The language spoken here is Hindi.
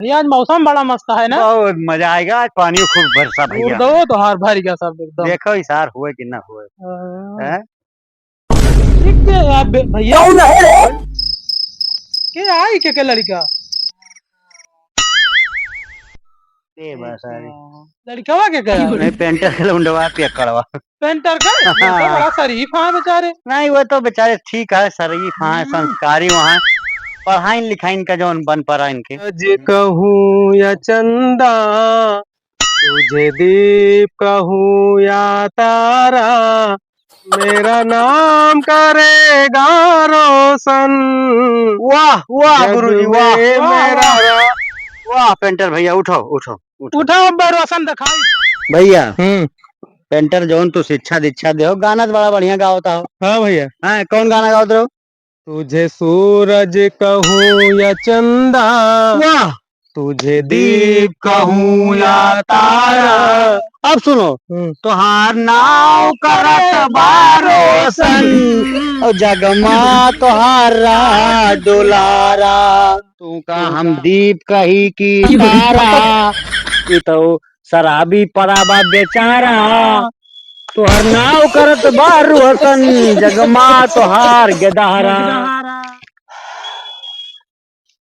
भैया आज मौसम बड़ा मस्त है ना। बहुत मजा आएगा आज, पानी खूब बरसा भैया। दो तो हार भर गया सब एकदम। देखो इशार हुए कि ना हुए। हाँ। हैं? ठीक है भैया के आई के लड़का ये बस अरे लड़कवा के क्या नहीं, पेंटर के लुंडवा पे करवा। पेंटर का ये तो बड़ा शरीफ है बेचारे। नहीं वो तो बेचारे ठीक है, शरीफ हाँ, संस्कारी वहाँ पढ़ाई लिखाई का जो बन पड़ा इनके। आज कहूँ या चंदा तुझे दीप कहूँ या तारा मेरा नाम करेगा रोशन। वाह वाह जग गुरुजी में वाह मेरा वाह। पेंटर भैया उठो उठो उठो। उठा अब रोशन दिखाई। भैया पेंटर जोन तू शिक्षा दीक्षा दे हो, गाना तो बड़ा बढ़िया गाता हो। हाँ भैया हाँ कौन गाना गाते हो? तुझे सूरज कहूँ या चंदा वाह। तुझे दीप दीप कहूँ या तारा। अब सुनो, तोहार नाव करत बारोसन और जगमा तोहारा दुलारा। तू का हम दीप कही की तारा, ये तो शराबी पराबा बेचारा। तोहर नाव करत बारोसन जगमा तोहार गेदारा।